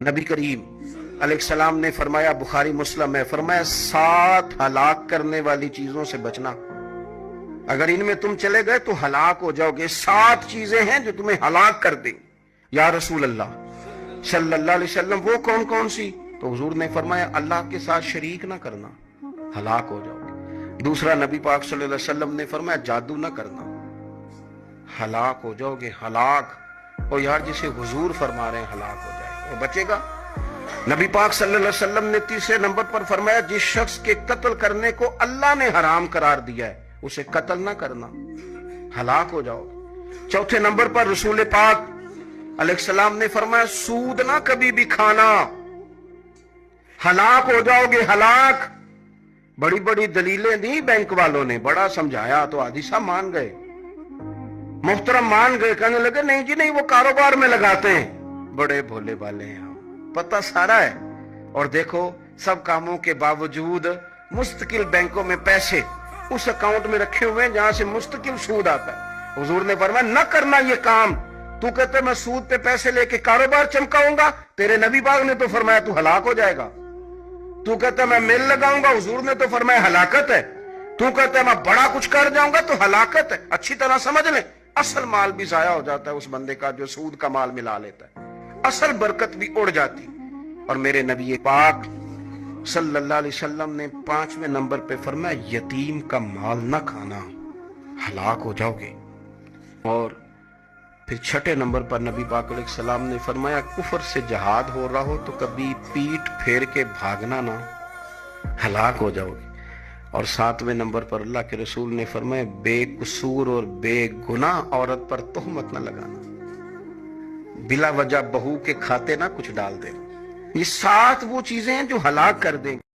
نبی کریم علیہ السلام نے فرمایا، بخاری مسلم ہے، فرمایا 7 ہلاک کرنے والی چیزوں سے بچنا، اگر ان میں تم چلے گئے تو ہلاک ہو جاؤ گے۔ 7 چیزیں ہیں جو تمہیں ہلاک کر دیں۔ یا رسول اللہ صلی اللہ علیہ وسلم وہ کون کون سی؟ تو حضور نے فرمایا اللہ کے ساتھ شریک نہ کرنا، ہلاک ہو جاؤ گے۔ دوسرا نبی پاک صلی اللہ علیہ وسلم نے فرمایا جادو نہ کرنا، ہلاک ہو جاؤ گے، ہلاک۔ اور یار جسے حضور فرما رہے ہیں ہلاک ہو جائے گا، وہ بچے گا؟ نبی پاک صلی اللہ علیہ وسلم نے تیسرے نمبر پر فرمایا جس شخص کے قتل کرنے کو اللہ نے حرام قرار دیا ہے اسے قتل نہ کرنا، ہلاک ہو جاؤ گے۔ چوتھے نمبر پر رسول پاک علیہ السلام نے فرمایا سود نہ کبھی بھی کھانا، ہلاک ہو جاؤ گے، ہلاک۔ بڑی بڑی دلیلیں دی بینک والوں نے، بڑا سمجھایا تو حاجی صاحب مان گئے، محترم مان گئے، کہنے لگے نہیں جی نہیں، وہ کاروبار میں لگاتے ہیں۔ بڑے بھولے والے ہیں ہم، پتہ سارا ہے۔ اور دیکھو سب کاموں کے باوجود مستقل بینکوں میں پیسے اس اکاؤنٹ میں رکھے ہوئے ہیں جہاں سے مستقل سود آتا ہے۔ حضور نے فرمایا نہ کرنا یہ کام۔ تو کہتے میں سود پہ پیسے لے کے کاروبار چمکاؤں گا، تیرے نبی پاک نے تو فرمایا تو ہلاک ہو جائے گا۔ تو کہتا میں میل لگاؤں گا، حضور نے تو فرمایا ہلاکت ہے۔ تو کہتا میں بڑا کچھ کر جاؤں گا تو ہلاکت ہے۔ اچھی طرح سمجھ لیں، اصل مال بھی ضائع ہو جاتا ہے اس بندے کا جو سود کا مال ملا لیتا ہے، اصل برکت بھی اڑ جاتی۔ اور میرے نبی پاک صلی اللہ علیہ وسلم نے 5ویں نمبر پہ فرمایا یتیم کا مال نہ کھانا، ہلاک ہو جاؤ گے۔ اور پھر 6 نمبر پر نبی پاک علیہ السلام نے فرمایا کفر سے جہاد ہو رہا ہو تو کبھی پیٹ پھیر کے بھاگنا نہ، ہلاک ہو جاؤ گے۔ اور 7ویں نمبر پر اللہ کے رسول نے فرمایا بے قصور اور بے گناہ عورت پر تہمت نہ لگانا، بلا وجہ بہو کے کھاتے نہ کچھ ڈال دے۔ یہ 7 وہ چیزیں ہیں جو ہلاک کر دیں۔